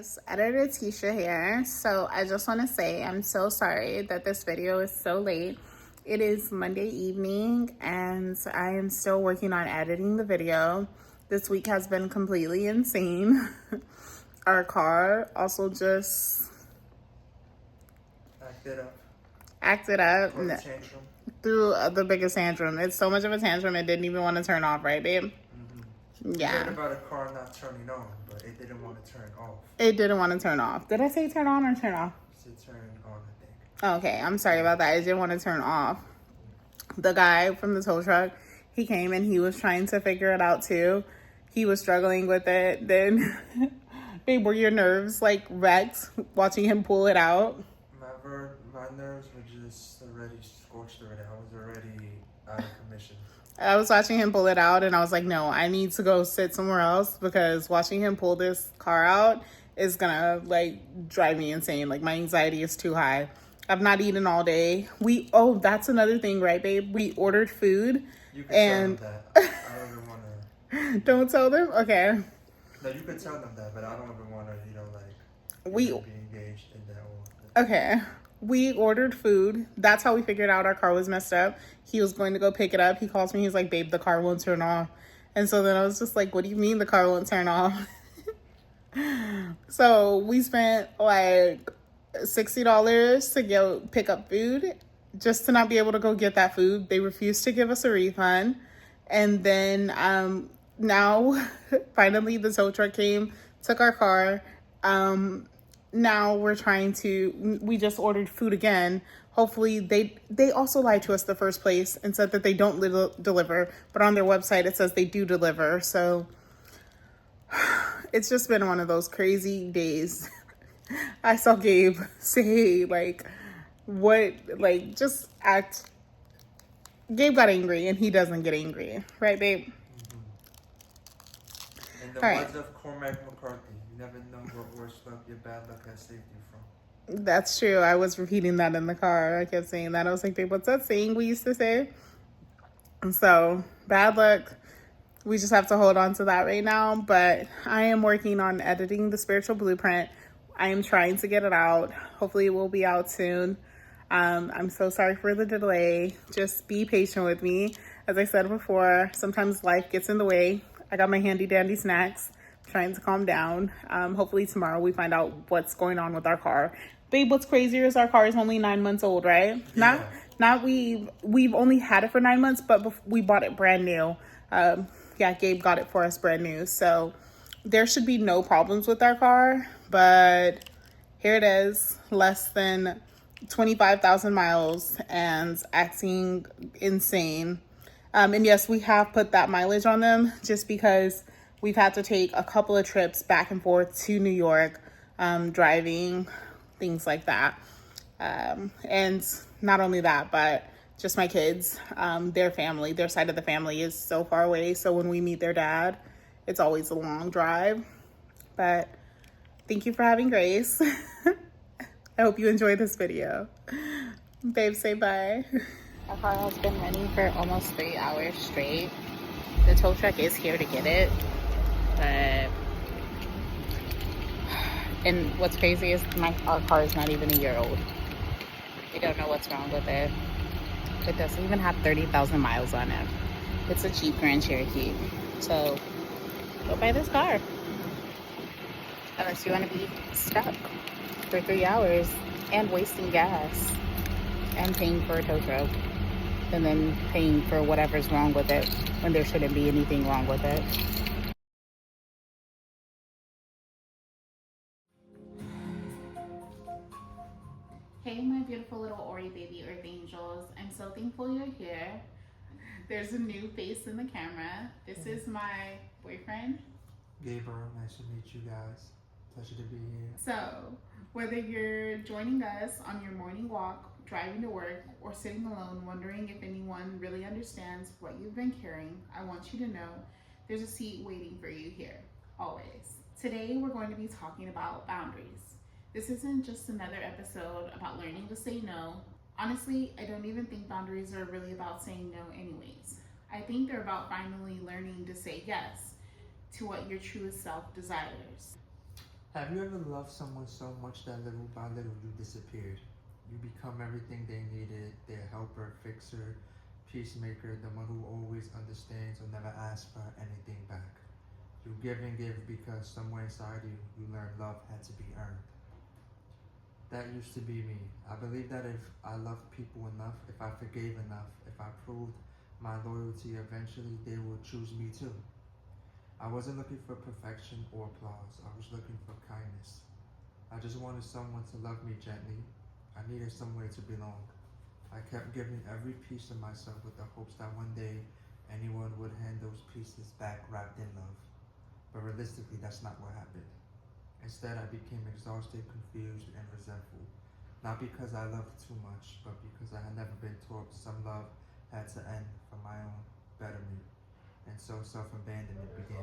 guys, editor Tisha here. So I just want to say I'm so sorry that this video is so late. It is Monday evening and I am still working on editing the video. This week has been completely insane. Our car also just acted up. Threw the biggest tantrum. It's so much of a tantrum it didn't even want to turn off, right, babe? Yeah. You heard about a car not turning on, but it didn't want to turn off. It didn't want to turn off. Did I say turn on or turn off? It said turn on, I think. Okay, I'm sorry about that. I didn't want to turn off. The guy from the tow truck, he came and he was trying to figure it out too. He was struggling with it. Then, babe, were your nerves like wrecked watching him pull it out? My nerves were just already scorched already. I was already out of commission. I was watching him pull it out and I was like, no, I need to go sit somewhere else because watching him pull this car out is gonna like drive me insane. Like my anxiety is too high. I've not eaten all day. That's another thing, right, babe? We ordered food. You can tell them that. I don't even want to. Don't tell them? Okay. No, you could tell them that, but I don't even want to, be engaged in that. Okay. We ordered food. That's how we figured out our car was messed up. He was going to go pick it up. He calls me. He's like, babe, the car won't turn off. And so then I was just like, what do you mean the car won't turn off? So we spent like $60 to go pick up food just to not be able to go get that food. They refused to give us a refund. And then now finally the tow truck came, took our car. Now we just ordered food again. Hopefully they also lied to us the first place and said that they don't deliver, but on their website it says they do deliver. So it's just been one of those crazy days. I saw Gabe say Gabe got angry and he doesn't get angry. Right, babe? Mm-hmm. In the words of Cormac McCarthy, you never know what worse luck your bad luck has saved you from. That's true. I was repeating that in the car. I kept saying that. I was like, babe, what's that saying we used to say? And so, bad luck. We just have to hold on to that right now. But I am working on editing the spiritual blueprint. I am trying to get it out. Hopefully it will be out soon. I'm so sorry for the delay. Just be patient with me. As I said before, sometimes life gets in the way. I got my handy dandy snacks. Trying to calm down. Hopefully tomorrow we find out what's going on with our car. Babe, what's crazier is our car is only 9 months old, right? Yeah. Not we've only had it for 9 months, but we bought it brand new. Gabe got it for us brand new. So there should be no problems with our car, but here it is, less than 25,000 miles and acting insane. And yes, we have put that mileage on them just because we've had to take a couple of trips back and forth to New York, driving, things like that. And not only that, but just my kids, their side of the family is so far away. So when we meet their dad, it's always a long drive. But thank you for having grace. I hope you enjoyed this video. Babe, say bye. Our car has been running for almost 3 hours straight. The tow truck is here to get it. And what's crazy is our car is not even a year old. We don't know what's wrong with it. It doesn't even have 30,000 miles on it. It's a cheap Grand Cherokee. So go buy this car. Unless you want to be stuck for 3 hours and wasting gas and paying for a tow truck and then paying for whatever's wrong with it when there shouldn't be anything wrong with it. Hey, my beautiful little Ori baby Earth Angels. I'm so thankful you're here. There's a new face in the camera. This is my boyfriend. Gabriel, nice to meet you guys. Pleasure to be here. So, whether you're joining us on your morning walk, driving to work, or sitting alone wondering if anyone really understands what you've been carrying, I want you to know there's a seat waiting for you here, always. Today, we're going to be talking about boundaries. This isn't just another episode about learning to say no. Honestly, I don't even think boundaries are really about saying no anyways. I think they're about finally learning to say yes to what your truest self desires. Have you ever loved someone so much that little by little you disappeared? You become everything they needed, their helper, fixer, peacemaker, the one who always understands or never asks for anything back. You give and give because somewhere inside you, you learned love had to be earned. That used to be me. I believe that if I loved people enough, if I forgave enough, if I proved my loyalty, eventually they would choose me too. I wasn't looking for perfection or applause. I was looking for kindness. I just wanted someone to love me gently. I needed somewhere to belong. I kept giving every piece of myself with the hopes that one day anyone would hand those pieces back wrapped in love. But realistically, that's not what happened. Instead, I became exhausted, confused, and resentful. Not because I loved too much, but because I had never been taught some love had to end for my own betterment. And so self-abandonment began.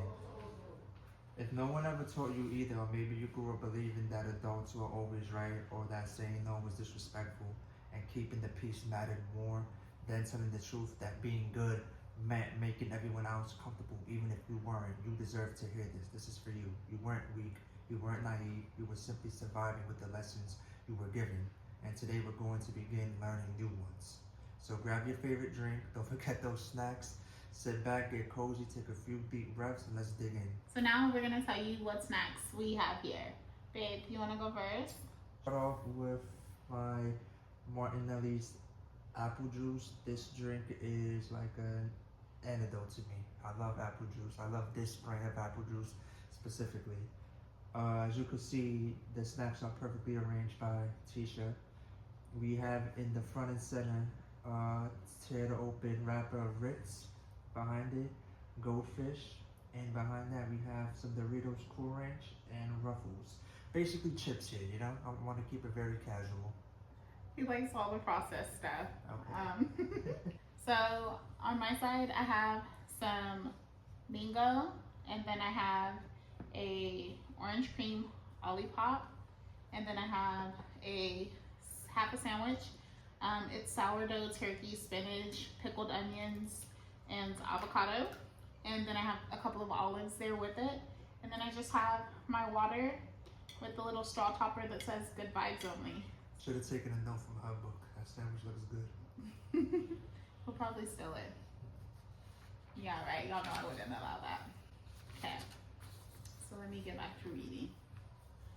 If no one ever taught you either, or maybe you grew up believing that adults were always right, or that saying no was disrespectful, and keeping the peace mattered more than telling the truth that being good meant making everyone else comfortable, even if you weren't, you deserve to hear this. This is for you. You weren't weak, you weren't naive, you were simply surviving with the lessons you were given. And today we're going to begin learning new ones. So grab your favorite drink, don't forget those snacks. Sit back, get cozy, take a few deep breaths, and let's dig in. So now we're gonna tell you what snacks we have here. Babe, you wanna go first? Start off with my Martinelli's apple juice. This drink is like an antidote to me. I love apple juice. I love this brand of apple juice specifically. As you can see, the snacks are perfectly arranged by Tisha. We have in the front and center, tear to open wrapper of Ritz. Behind it, Goldfish, and behind that we have some Doritos Cool Ranch and Ruffles. Basically chips here, you know? I want to keep it very casual. He likes all the processed stuff. Okay. So on my side, I have some mango, and then I have a orange cream olipop, and then I have a half a sandwich. It's sourdough turkey, spinach, pickled onions, and avocado, and then I have a couple of olives there with it, and then I just have my water with the little straw topper that says good vibes only. Should have taken a note from her book. That sandwich looks good. We'll probably steal it. Yeah, right, y'all know I wouldn't allow that. Okay, so let me get back to reading.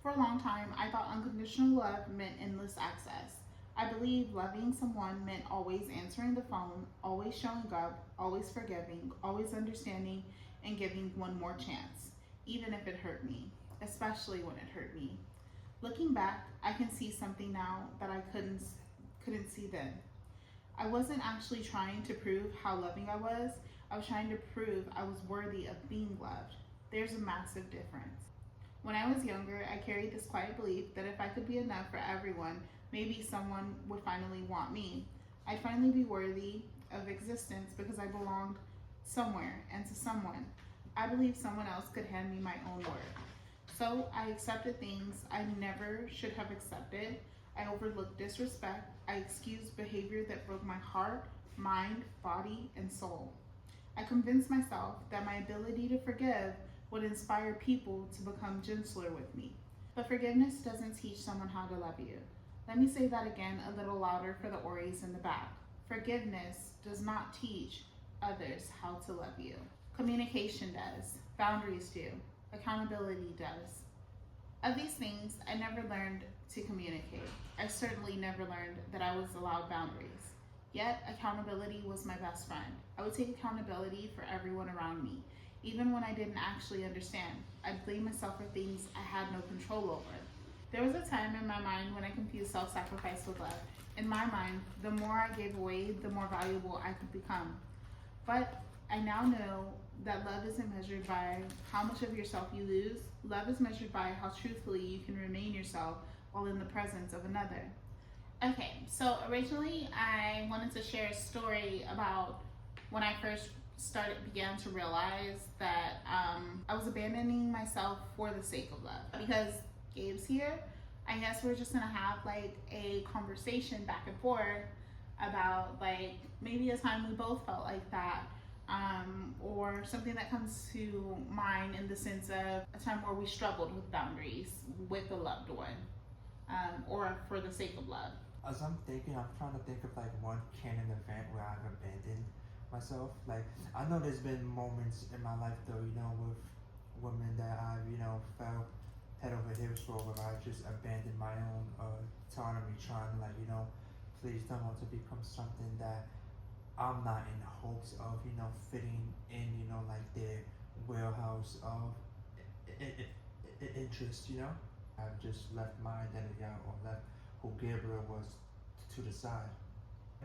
For a long time, I thought unconditional love meant endless access. I believed loving someone meant always answering the phone, always showing up, always forgiving, always understanding, and giving one more chance, even if it hurt me, especially when it hurt me. Looking back, I can see something now that I couldn't see then. I wasn't actually trying to prove how loving I was trying to prove I was worthy of being loved. There's a massive difference. When I was younger, I carried this quiet belief that if I could be enough for everyone, maybe someone would finally want me. I'd finally be worthy of existence because I belonged somewhere and to someone. I believed someone else could hand me my own worth. So I accepted things I never should have accepted. I overlooked disrespect. I excused behavior that broke my heart, mind, body, and soul. I convinced myself that my ability to forgive would inspire people to become gentler with me. But forgiveness doesn't teach someone how to love you. Let me say that again a little louder for the Oris in the back. Forgiveness does not teach others how to love you. Communication does. Boundaries do. Accountability does. Of these things, I never learned to communicate. I certainly never learned that I was allowed boundaries. Yet, accountability was my best friend. I would take accountability for everyone around me. Even when I didn't actually understand, I'd blame myself for things I had no control over. There was a time in my mind when I confused self-sacrifice with love. In my mind, the more I gave away, the more valuable I could become. But I now know that love isn't measured by how much of yourself you lose. Love is measured by how truthfully you can remain yourself while in the presence of another. Okay, so originally I wanted to share a story about when I first began to realize that I was abandoning myself for the sake of love. Because Gabe's here, I guess we're just gonna have like a conversation back and forth about like maybe a time we both felt like that, or something that comes to mind in the sense of a time where we struggled with boundaries with a loved one, or for the sake of love. As I'm thinking, I'm trying to think of like one canon event where I've abandoned myself. Like I know there's been moments in my life though, with women that I've, felt head over heels for, where I just abandoned my own autonomy, trying to like, please don't want to become something that I'm not in hopes of, fitting in, like their wheelhouse of interest, I've just left my identity out or left who Gabriel was to the side.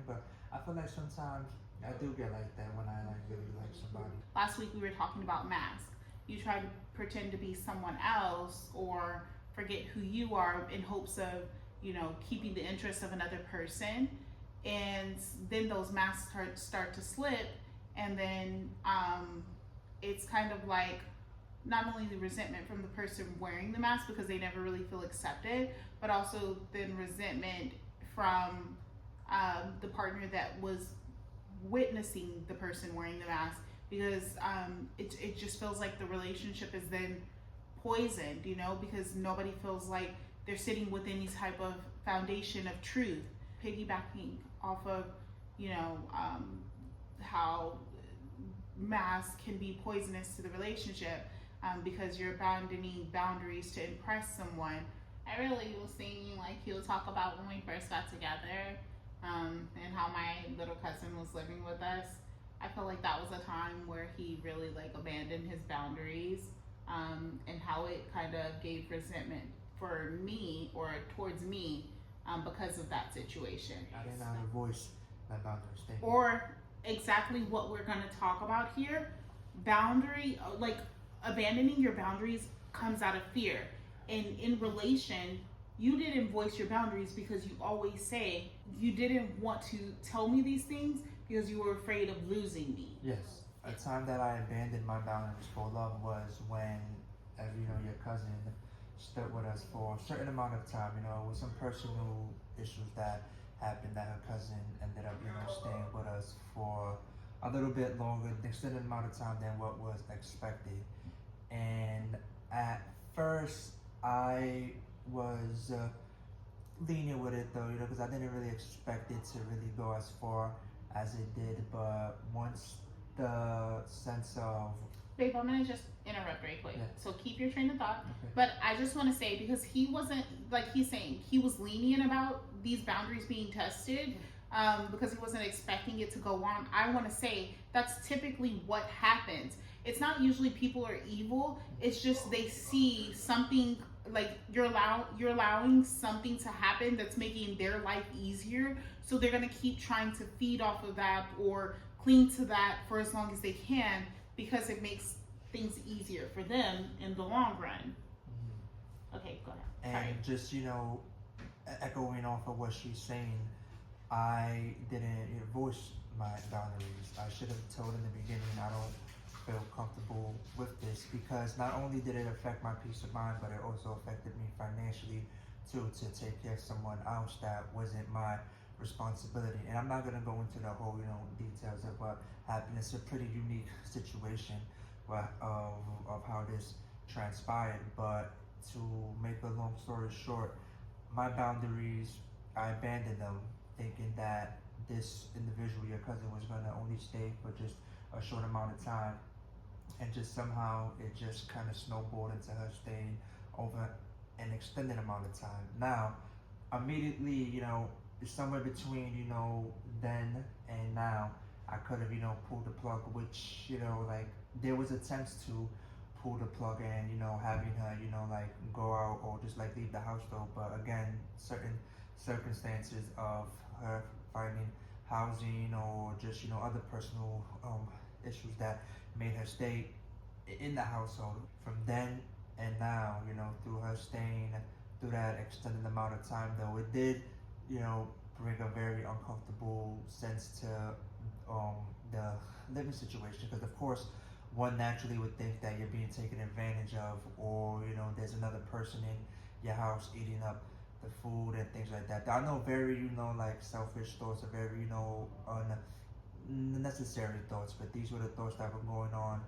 But I feel like sometimes I do get like that when I like really like somebody. Last week we were talking about masks. You try to pretend to be someone else or forget who you are in hopes of, keeping the interest of another person. And then those masks start to slip. And then it's kind of like not only the resentment from the person wearing the mask because they never really feel accepted, but also then resentment from the partner that was witnessing the person wearing the mask, because it just feels like the relationship is then poisoned, because nobody feels like they're sitting with any type of foundation of truth. Piggybacking off of, how masks can be poisonous to the relationship, because you're abandoning boundaries to impress someone. I really was thinking like he would talk about when we first got together, and how my little cousin was living with us. I feel like that was a time where he really like abandoned his boundaries, and how it kind of gave resentment for me or towards me, because of that situation. I didn't know how to voice my boundaries. Thank you. Or exactly what we're going to talk about here. Boundary, like abandoning your boundaries comes out of fear. And in relation, you didn't voice your boundaries because you always say you didn't want to tell me these things because you were afraid of losing me. Yes. A time that I abandoned my boundaries for love was when, as you know, your cousin stood with us for a certain amount of time, with some personal issues that happened, that her cousin ended up, staying with us for a little bit longer, an extended amount of time than what was expected. And at first, I was lenient with it though, because I didn't really expect it to really go as far as it did. But once the sense of Babe, I'm gonna just interrupt very quick. Yeah. So keep your train of thought. Okay. But I just want to say, because he wasn't, like he's saying, he was lenient about these boundaries being tested, because he wasn't expecting it to go on. I want to say that's typically what happens. It's not usually people are evil. It's just they see something, like you're allowing something to happen that's making their life easier. So they're gonna keep trying to feed off of that or cling to that for as long as they can, because it makes things easier for them in the long run. Mm-hmm. Okay, go ahead. And Sorry. just, echoing off of what she's saying, I didn't voice my boundaries. I should have told in the beginning I don't feel comfortable with this, because not only did it affect my peace of mind, but it also affected me financially too, to take care of someone else that wasn't my responsibility. And I'm not gonna go into the whole, details of what happened. It's a pretty unique situation of how this transpired. But to make a long story short, my boundaries, I abandoned them, thinking that this individual, your cousin, was gonna only stay for just a short amount of time. And just somehow it just kind of snowballed into her staying over an extended amount of time. Now, immediately, somewhere between, then and now, I could have, pulled the plug, which, like, there was attempts to pull the plug and, having her, like, go out or just, like, leave the house though. But again, certain circumstances of her finding housing or just, other personal issues that made her stay in the household. From then and now, through her staying through that extended amount of time though, it did, bring a very uncomfortable sense to the living situation, because of course one naturally would think that you're being taken advantage of, or there's another person in your house eating up the food and things like that. I know very like selfish thoughts are very necessary thoughts, but these were the thoughts that were going on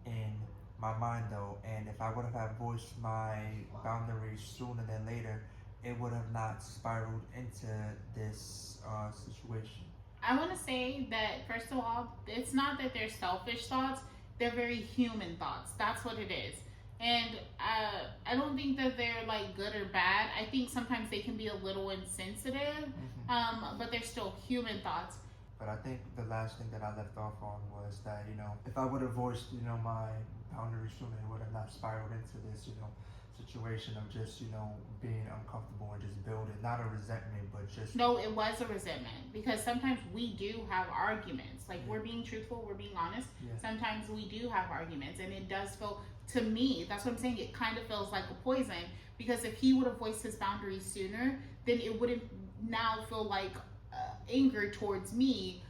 in my mind though. And if I would have voiced my boundaries sooner than later, it would have not spiraled into this situation. I want to say that, first of all, it's not that they're selfish thoughts, they're very human thoughts. That's what it is. And I don't think that they're like good or bad. I think sometimes they can be a little insensitive, but they're still human thoughts. But I think the last thing that I left off on was that, if I would have voiced, my boundaries sooner, it would have not spiraled into this, situation of just, being uncomfortable and just building, not a resentment, but just. No, it was a resentment because sometimes we do have arguments. Like, we're being truthful, we're being honest. Yeah. Sometimes we do have arguments, and it does feel, to me, that's what I'm saying, it kind of feels like a poison, because if he would have voiced his boundaries sooner, then it wouldn't now feel like anger towards me,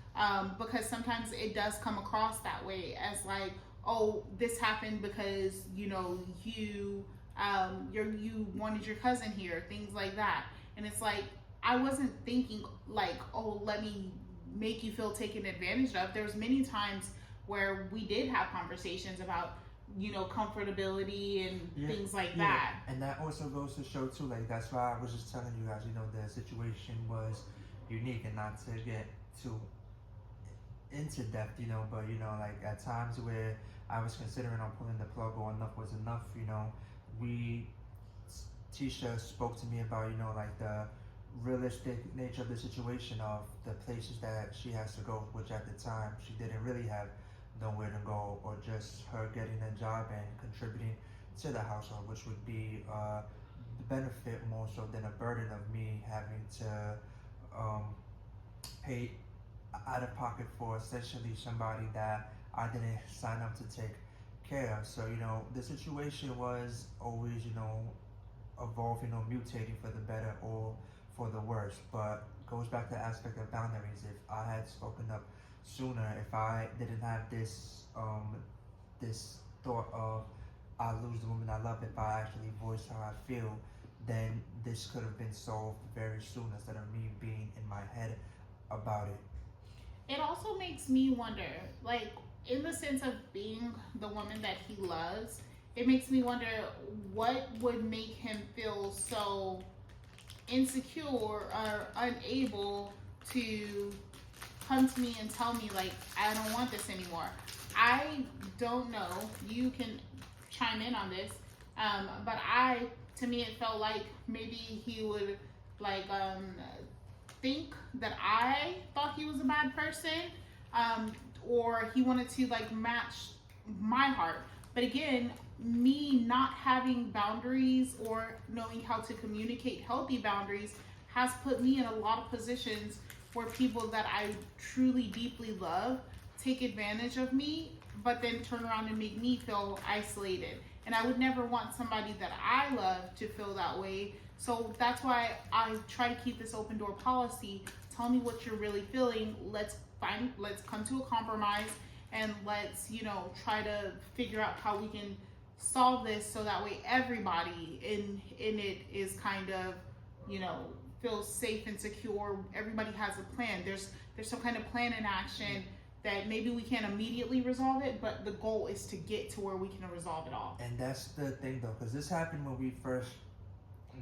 because sometimes it does come across that way as like, oh, this happened because you wanted your cousin here, things like that. And it's like, I wasn't thinking like, oh, let me make you feel taken advantage of. There was many times where we did have conversations about comfortability and things like that. And that also goes to show too, like, that's why I was just telling you guys, the situation was unique, and not to get too into depth, but like at times where I was considering on pulling the plug or enough was enough, Tisha spoke to me about, like the realistic nature of the situation of the places that she has to go, which at the time she didn't really have nowhere to go, or just her getting a job and contributing to the household, which would be the benefit more so than a burden of me having to pay out of pocket for essentially somebody that I didn't sign up to take care of. So, the situation was always, evolving or mutating for the better or for the worse. But goes back to the aspect of boundaries. If I had spoken up sooner, if I didn't have this this thought of I lose the woman I love if I actually voice how I feel, then this could have been solved very soon instead of me being in my head about it. It also makes me wonder, like, in the sense of being the woman that he loves, it makes me wonder what would make him feel so insecure or unable to come to me and tell me, like, I don't want this anymore. I don't know. You can chime in on this. But to me, it felt like maybe he would, like, think that I thought he was a bad person, or he wanted to, like, match my heart. But again, me not having boundaries or knowing how to communicate healthy boundaries has put me in a lot of positions where people that I truly deeply love take advantage of me, but then turn around and make me feel isolated. And I would never want somebody that I love to feel that way. So that's why I try to keep this open door policy. Tell me what you're really feeling. Let's come to a compromise, and let's, try to figure out how we can solve this so that way everybody in it is kind of, feels safe and secure. Everybody has a plan. There's some kind of plan in action that maybe we can't immediately resolve it, but the goal is to get to where we can resolve it all. And that's the thing though, because this happened when we first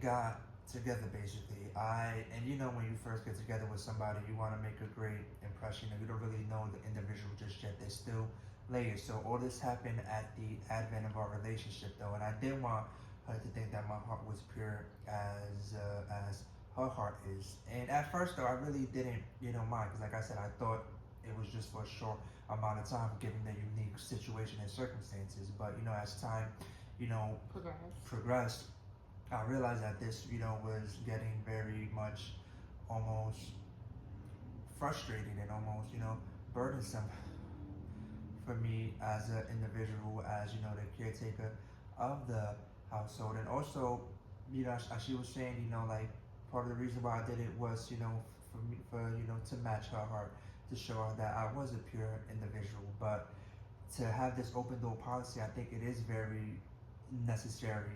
got together basically. When you first get together with somebody, you want to make a great impression, and you don't really know the individual just yet. There's still layers. So all this happened at the advent of our relationship though, and I didn't want her to think that my heart was pure as her heart is. And at first though, I really didn't mind, because like I said, I thought it was just for a short amount of time given the unique situation and circumstances. But as time progressed, I realized that this was getting very much almost frustrating and almost burdensome for me as an individual, as the caretaker of the household. And also, as she was saying, like, part of the reason why I did it was to match her heart, to show her that I was a pure individual. But to have this open door policy, I think it is very necessary,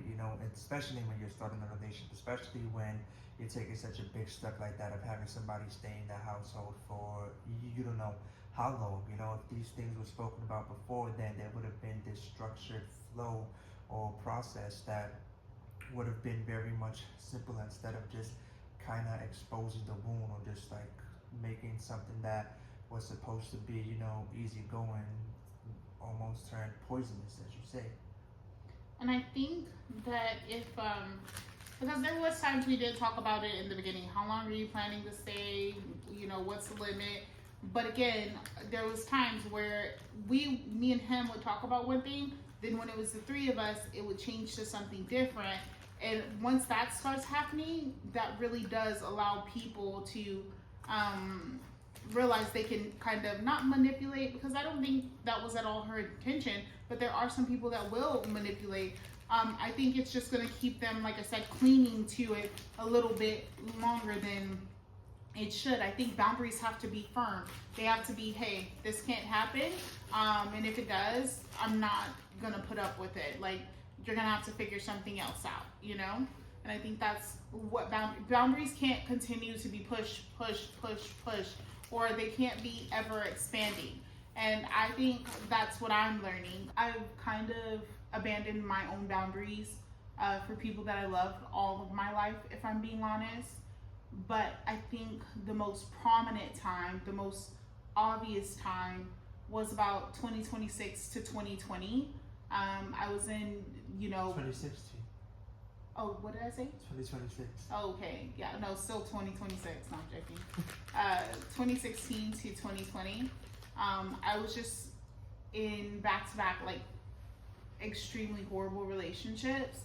especially when you're starting a relationship, especially when you're taking such a big step like that of having somebody stay in the household for you don't know hollow. You know, if these things were spoken about before, then there would have been this structured flow or process that would have been very much simple instead of just kind of exposing the wound or just like making something that was supposed to be, you know, easy going almost turned poisonous, as you say. And I think that if because there was times we did talk about it in the beginning. How long are you planning to stay? You know, what's the limit? But again, there was times where me and him would talk about one thing. Then when it was the three of us, it would change to something different. And once that starts happening, that really does allow people to realize they can kind of not manipulate, because I don't think that was at all her intention, but there are some people that will manipulate. I think it's just going to keep them, like I said, clinging to it a little bit longer than it should. I think boundaries have to be firm. They have to be, hey, this can't happen. And if it does, I'm not going to put up with it. Like, you're going to have to figure something else out, you know? And I think that's what boundaries can't continue to be push, or they can't be ever expanding. And I think that's what I'm learning. I've kind of abandoned my own boundaries for people that I loved all of my life, if I'm being honest. But I think the most prominent time, the most obvious time, was about 2026 to 2020. I was in, 2016. Oh, what did I say? 2026. Oh, okay. Yeah, no, still 2026. No, I'm joking. 2016 to 2020. I was just in back-to-back, like, extremely horrible relationships.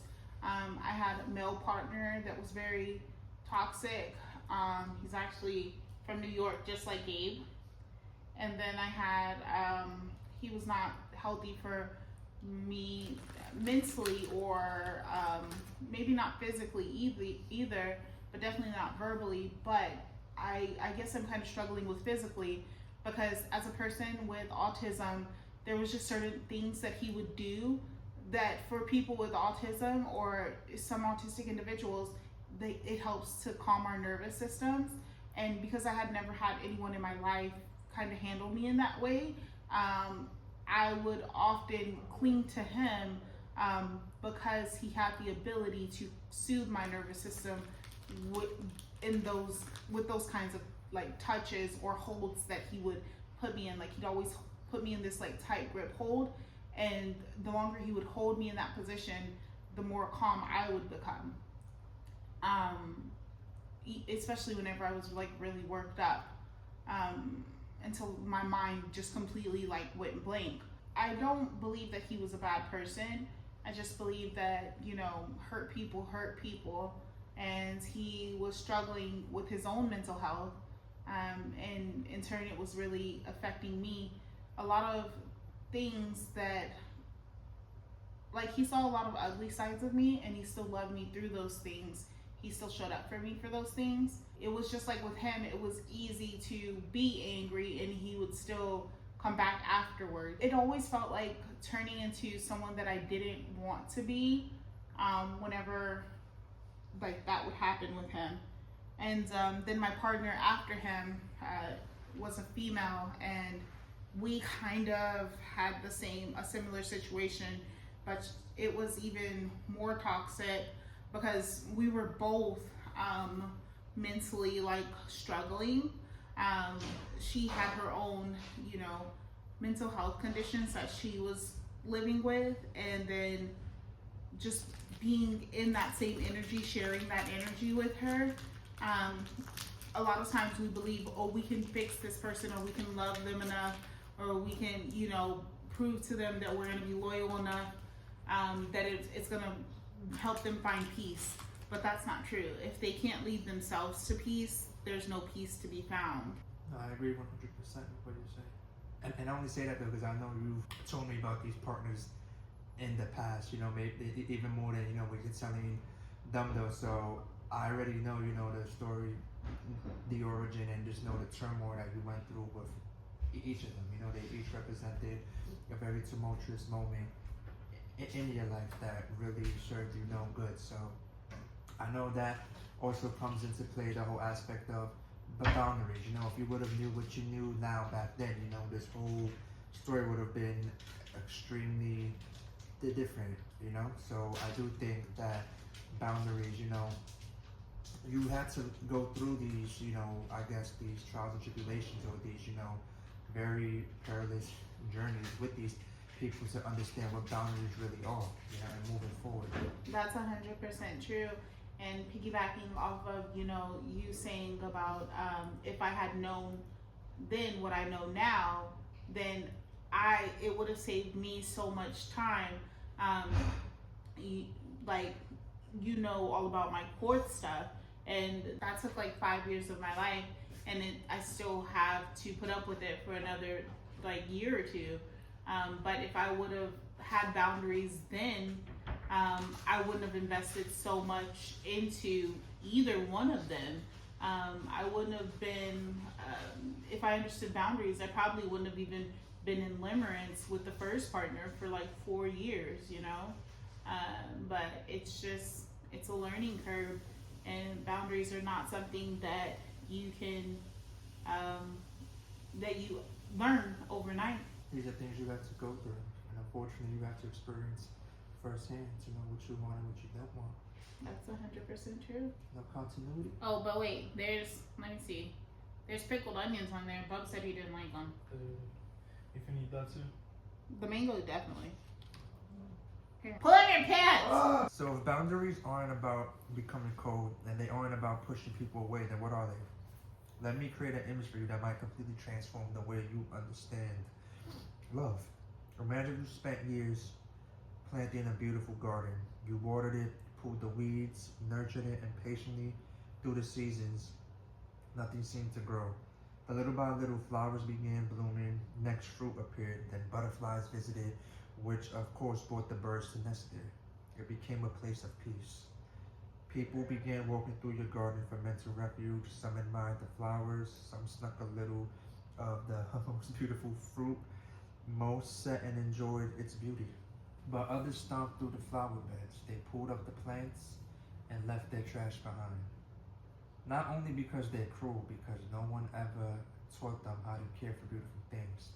I had a male partner that was very toxic. He's actually from New York, just like Gabe. And then I had, he was not healthy for me mentally, or maybe not physically either, but definitely not verbally. But I guess I'm kind of struggling with physically, because as a person with autism, there was just certain things that he would do that for people with autism or some autistic individuals, it helps to calm our nervous systems. And because I had never had anyone in my life kind of handle me in that way, I would often cling to him because he had the ability to soothe my nervous system with those kinds of like touches or holds that he would put me in. Like, he'd always put me in this like tight grip hold, and the longer he would hold me in that position, the more calm I would become. Especially whenever I was like really worked up. Until my mind just completely like went blank. I don't believe that he was a bad person. I just believe that, hurt people, and he was struggling with his own mental health. And in turn, it was really affecting me. A lot of things that, like, he saw a lot of ugly sides of me, and he still loved me through those things. He still showed up for me for those things. It was just like with him, it was easy to be angry and he would still come back afterward. It always felt like turning into someone that I didn't want to be whenever like that would happen with him. And then my partner after him was a female, and we kind of had a similar situation, but it was even more toxic because we were both mentally like struggling. She had her own, mental health conditions that she was living with, and then just being in that same energy, sharing that energy with her. A lot of times we believe, oh, we can fix this person, or we can love them enough, or we can, prove to them that we're going to be loyal enough, that it's going to help them find peace. But that's not true. If they can't lead themselves to peace, there's no peace to be found. No, I agree 100% with what you're saying. And I only say that because I know you've told me about these partners in the past, maybe even more than, what you're telling them though. So I already know, the story, the origin, and just know the turmoil that you went through with each of them. They each represented a very tumultuous moment in your life that really served you no good. So I know that also comes into play the whole aspect of But boundaries, you know, if you would have knew what you knew now back then, you know, this whole story would have been extremely different, you know. So I do think that boundaries, you know, you had to go through these, you know, I guess these trials and tribulations, or these, you know, very perilous journeys with these people to understand what boundaries really are, you know, and moving forward. That's 100% true. And piggybacking off of, you know, you saying about if I had known then what I know now, then it would have saved me so much time. Um, like, you know, all about my court stuff, and that took like 5 years of my life, and I still have to put up with it for another like year or two. But if I would have had boundaries then, I wouldn't have invested so much into either one of them. I wouldn't have been, if I understood boundaries, I probably wouldn't have even been in limerence with the first partner for like 4 years, you know? But it's a learning curve, and boundaries are not something that you can, that you learn overnight. These are things you have to go through, and unfortunately, you have to experience firsthand to know what you want and what you don't want. That's 100% true. No continuity. Oh, but wait, let me see. There's pickled onions on there. Bub said he didn't like them. If you need that too. The mango, definitely. Here. Pull on your pants! So if boundaries aren't about becoming cold and they aren't about pushing people away, then what are they? Let me create an image for you that might completely transform the way you understand love. Imagine you spent years planting a beautiful garden. You watered it, pulled the weeds, nurtured it, and patiently through the seasons, nothing seemed to grow. But little by little, flowers began blooming, next fruit appeared, then butterflies visited, which of course brought the birds to nest there. It became a place of peace. People began walking through your garden for mental refuge. Some admired the flowers, some snuck a little of the most beautiful fruit. Most sat and enjoyed its beauty. But others stomped through the flower beds. They pulled up the plants and left their trash behind. Not only because they're cruel, because no one ever taught them how to care for beautiful things.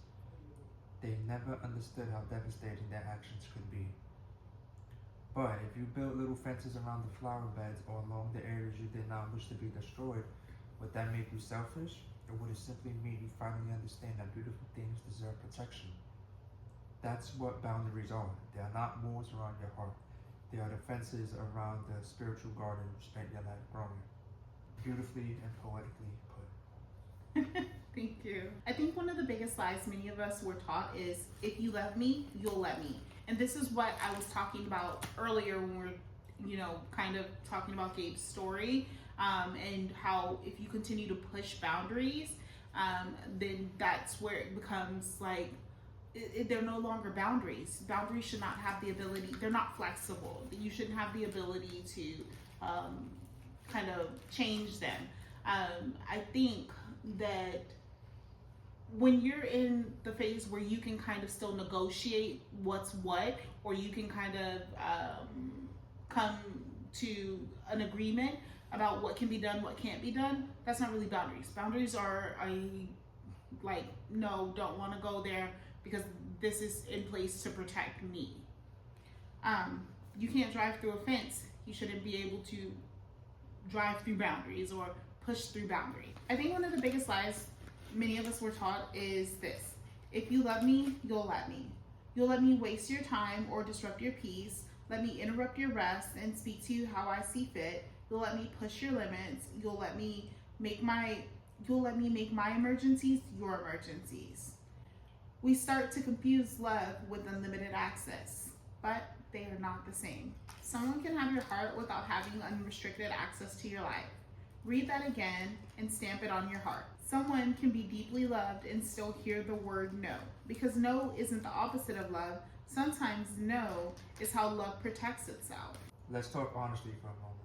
They never understood how devastating their actions could be. But if you built little fences around the flower beds or along the areas you did not wish to be destroyed, would that make you selfish? Or would it simply mean you finally understand that beautiful things deserve protection? That's what boundaries are. They are not walls around your heart. They are the fences around the spiritual garden you spent your life growing. Beautifully and poetically put. Thank you. I think one of the biggest lies many of us were taught is, if you love me, you'll let me. And this is what I was talking about earlier when we were, you know, kind of talking about Gabe's story, and how if you continue to push boundaries, then that's where it becomes like, they're no longer boundaries. Boundaries should not have the ability, they're not flexible. You shouldn't have the ability to kind of change them. I think that when you're in the phase where you can kind of still negotiate what's what, or you can kind of come to an agreement about what can be done, what can't be done, that's not really boundaries. Boundaries are like, no, don't want to go there because this is in place to protect me. You can't drive through a fence. You shouldn't be able to drive through boundaries or push through boundaries. I think one of the biggest lies many of us were taught is this: if you love me, you'll let me. You'll let me waste your time or disrupt your peace. Let me interrupt your rest and speak to you how I see fit. You'll let me push your limits. You'll let me make my emergencies your emergencies. We start to confuse love with unlimited access, but they are not the same. Someone can have your heart without having unrestricted access to your life. Read that again and stamp it on your heart. Someone can be deeply loved and still hear the word no, because no isn't the opposite of love. Sometimes no is how love protects itself. Let's talk honestly for a moment.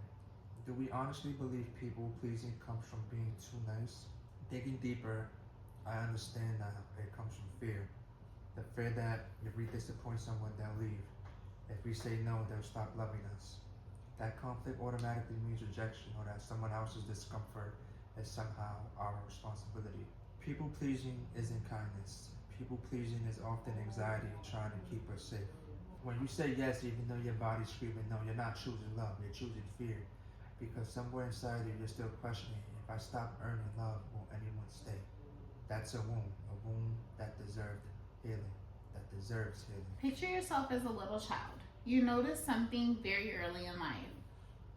Do we honestly believe people pleasing comes from being too nice? Digging deeper, I understand that it comes from fear. The fear that if we disappoint someone, they'll leave. If we say no, they'll stop loving us. That conflict automatically means rejection, or that someone else's discomfort is somehow our responsibility. People pleasing isn't kindness. People pleasing is often anxiety trying to keep us safe. When you say yes, even though your body's screaming no, you're not choosing love, you're choosing fear. Because somewhere inside you, you're still questioning, if I stop earning love, will anyone stay? That's a wound that deserved healing, that deserves healing. Picture yourself as a little child. You notice something very early in life.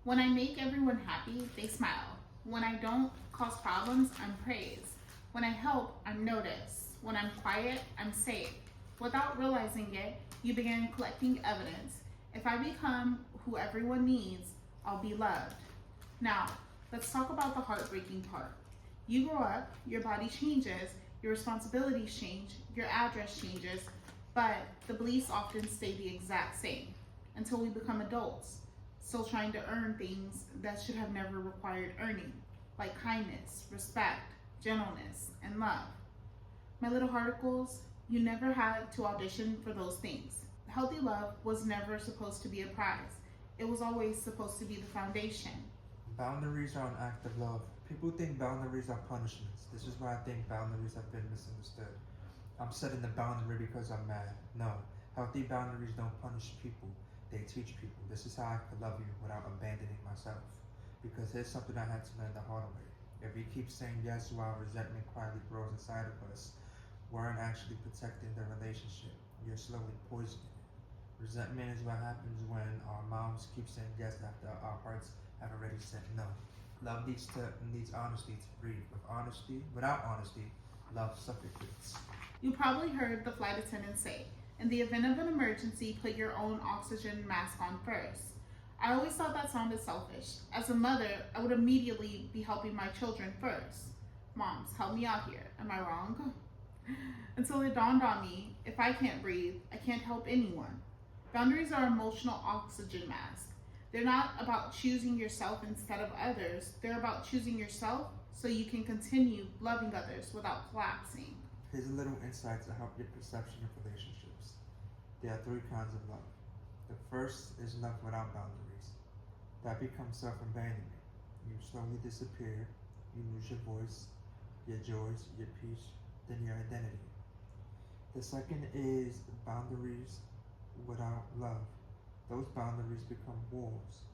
When I make everyone happy, they smile. When I don't cause problems, I'm praised. When I help, I'm noticed. When I'm quiet, I'm safe. Without realizing it, you begin collecting evidence. If I become who everyone needs, I'll be loved. Now, let's talk about the heartbreaking part. You grow up, your body changes, your responsibilities change, your address changes, but the beliefs often stay the exact same until we become adults, still trying to earn things that should have never required earning, like kindness, respect, gentleness, and love. My little hearticles, you never had to audition for those things. Healthy love was never supposed to be a prize. It was always supposed to be the foundation. Boundaries are an act of love. People think boundaries are punishments. This is why I think boundaries have been misunderstood. I'm setting the boundary because I'm mad. No. Healthy boundaries don't punish people, they teach people. This is how I can love you without abandoning myself. Because here's something I had to learn the hard way. If we keep saying yes while resentment quietly grows inside of us, we aren't actually protecting the relationship. You're slowly poisoning it. Resentment is what happens when our mouths keep saying yes after our hearts have already said no. Love needs honesty to breathe. Without honesty, love suffocates. You probably heard the flight attendant say, in the event of an emergency, put your own oxygen mask on first. I always thought that sounded selfish. As a mother, I would immediately be helping my children first. Moms, help me out here. Am I wrong? Until it dawned on me, if I can't breathe, I can't help anyone. Boundaries are emotional oxygen masks. They're not about choosing yourself instead of others. They're about choosing yourself so you can continue loving others without collapsing. Here's a little insight to help your perception of relationships. There are three kinds of love. The first is love without boundaries. That becomes self-abandonment. You slowly disappear, you lose your voice, your joys, your peace, then your identity. The second is boundaries without love. Those boundaries become walls.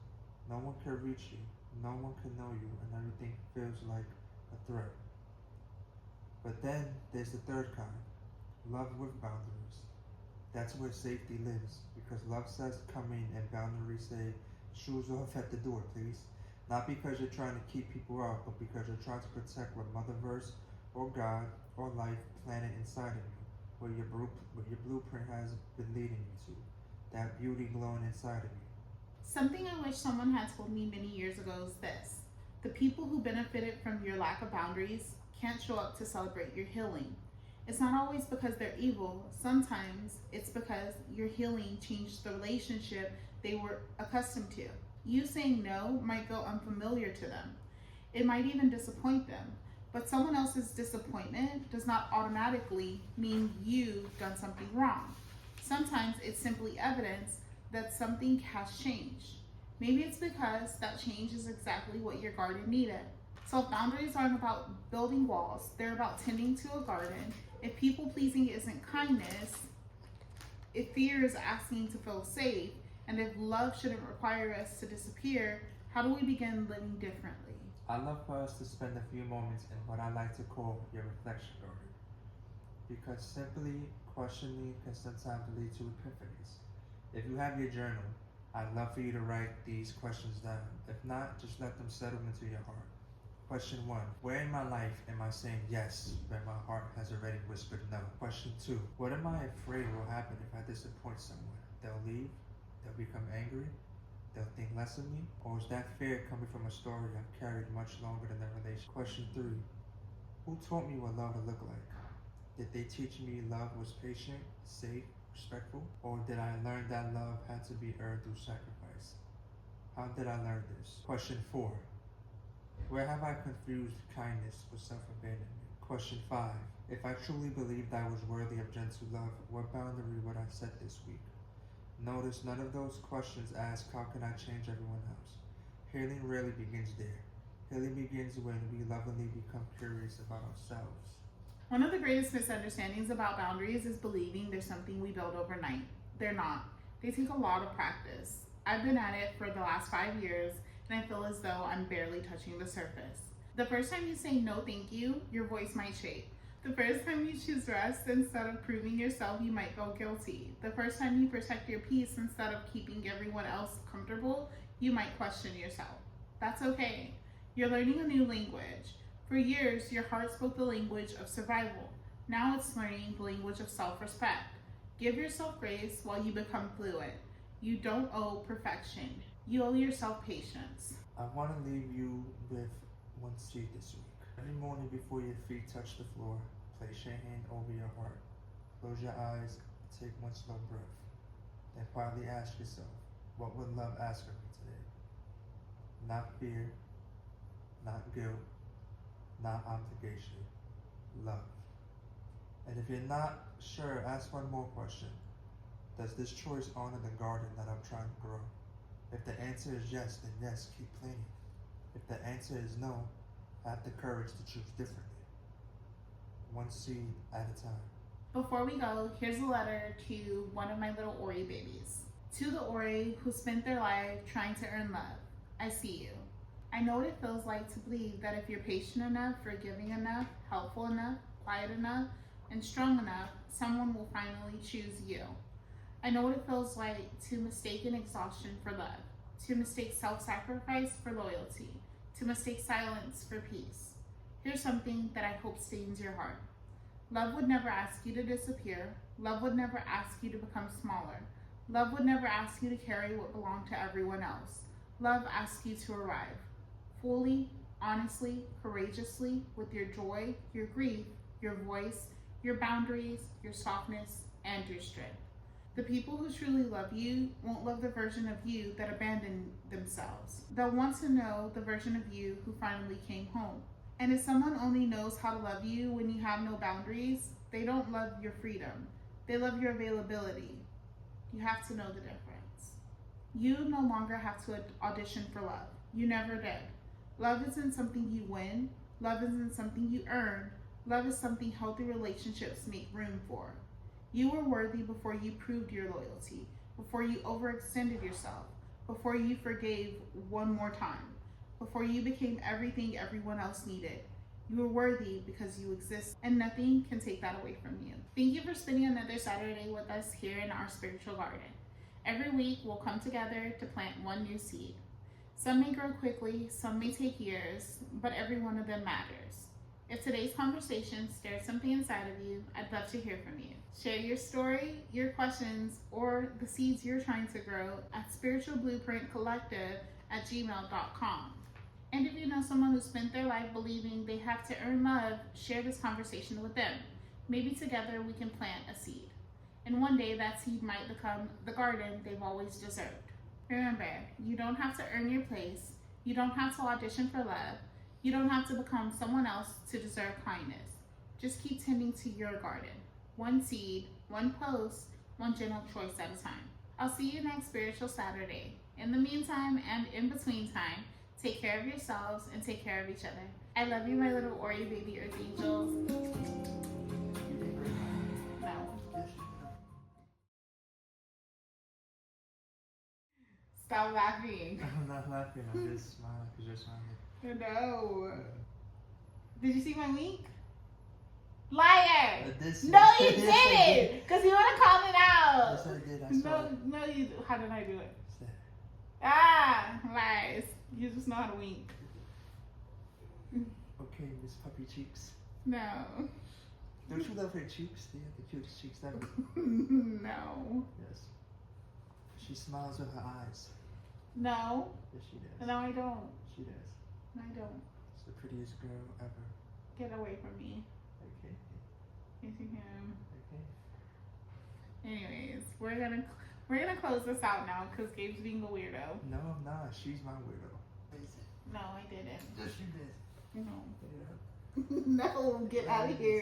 No one can reach you, no one can know you, and everything feels like a threat. But then there's the third kind, love with boundaries. That's where safety lives, because love says come in and boundaries say shoes off at the door, please. Not because you're trying to keep people out, but because you're trying to protect what Motherverse or God or life planted inside of you, where your blueprint has been leading you to, that beauty glowing inside of you. Something I wish someone had told me many years ago is this: the people who benefited from your lack of boundaries can't show up to celebrate your healing. It's not always because they're evil, sometimes it's because your healing changed the relationship they were accustomed to. You saying no might go unfamiliar to them. It might even disappoint them. But someone else's disappointment does not automatically mean you've done something wrong. Sometimes it's simply evidence that something has changed. Maybe it's because that change is exactly what your garden needed. So boundaries aren't about building walls, they're about tending to a garden. If people pleasing isn't kindness, if fear is asking to feel safe, and if love shouldn't require us to disappear, how do we begin living differently? I'd love for us to spend a few moments in what I like to call your reflection garden. Because simply questioning can sometimes lead to epiphanies. If you have your journal, I'd love for you to write these questions down. If not, just let them settle into your heart. Question 1. Where in my life am I saying yes when my heart has already whispered no? Question 2. What am I afraid will happen if I disappoint someone? They'll leave? They'll become angry? They'll think less of me? Or is that fear coming from a story I've carried much longer than the relation? Question 3. Who taught me what love would look like? Did they teach me love was patient, safe, respectful? Or did I learn that love had to be earned through sacrifice? How did I learn this? Question 4. Where have I confused kindness with self-abandonment? Question 5. If I truly believed I was worthy of gentle love, what boundary would I set this week? Notice none of those questions ask how can I change everyone else. Healing rarely begins there. Healing begins when we lovingly become curious about ourselves. One of the greatest misunderstandings about boundaries is believing they're something we build overnight. They're not. They take a lot of practice. I've been at it for the last 5 years, and I feel as though I'm barely touching the surface. The first time you say no thank you, your voice might shake. The first time you choose rest instead of proving yourself, you might feel guilty. The first time you protect your peace instead of keeping everyone else comfortable, you might question yourself. That's okay. You're learning a new language. For years, your heart spoke the language of survival. Now it's learning the language of self-respect. Give yourself grace while you become fluent. You don't owe perfection. You owe yourself patience. I want to leave you with one seed this week. Every morning before your feet touch the floor, place your hand over your heart. Close your eyes and take one slow breath. Then quietly ask yourself, what would love ask of me today? Not fear, not guilt, not obligation, love. And if you're not sure, ask one more question. Does this choice honor the garden that I'm trying to grow? If the answer is yes, then yes, keep planting. If the answer is no, have the courage to choose differently. One seed at a time. Before we go, here's a letter to one of my little Ori babies. To the Ori who spent their life trying to earn love, I see you. I know what it feels like to believe that if you're patient enough, forgiving enough, helpful enough, quiet enough, and strong enough, someone will finally choose you. I know what it feels like to mistake an exhaustion for love, to mistake self-sacrifice for loyalty, to mistake silence for peace. Here's something that I hope stains your heart. Love would never ask you to disappear. Love would never ask you to become smaller. Love would never ask you to carry what belonged to everyone else. Love asks you to arrive. Fully, honestly, courageously, with your joy, your grief, your voice, your boundaries, your softness, and your strength. The people who truly love you won't love the version of you that abandoned themselves. They'll want to know the version of you who finally came home. And if someone only knows how to love you when you have no boundaries, they don't love your freedom. They love your availability. You have to know the difference. You no longer have to audition for love. You never did. Love isn't something you win. Love isn't something you earn. Love is something healthy relationships make room for. You were worthy before you proved your loyalty, before you overextended yourself, before you forgave one more time, before you became everything everyone else needed. You were worthy because you exist, and nothing can take that away from you. Thank you for spending another Saturday with us here in our spiritual garden. Every week, we'll come together to plant one new seed. Some may grow quickly, some may take years, but every one of them matters. If today's conversation stirred something inside of you, I'd love to hear from you. Share your story, your questions, or the seeds you're trying to grow at spiritualblueprintcollective@gmail.com. And if you know someone who spent their life believing they have to earn love, share this conversation with them. Maybe together we can plant a seed. And one day that seed might become the garden they've always deserved. Remember, you don't have to earn your place. You don't have to audition for love. You don't have to become someone else to deserve kindness. Just keep tending to your garden. One seed, one post, one gentle choice at a time. I'll see you next Spiritual Saturday. In the meantime and in between time, take care of yourselves and take care of each other. I love you, my little Ori baby earth angels. No. Stop laughing. I'm not laughing, I'm just smiling because you're smiling. No. Did you see my wink? Liar! This No, you yes, I didn't! Because you want to call it out. Yes, I did. I saw it. No, you. How did I do it? What's that? Ah, lies. You just know how to wink. Okay, Miss Puppy Cheeks. No. Don't you love her cheeks? They have the cutest cheeks ever. No. Yes. She smiles with her eyes. No. Yes, she does. No, I don't. She does. I don't. She's the prettiest girl ever. Get away from me. Okay. Kissing him. Okay. Anyways, we're gonna close this out now because Gabe's being a weirdo. No, I'm not. She's my weirdo. No, I didn't. Yes, you did. No. Yeah. No, get out of here.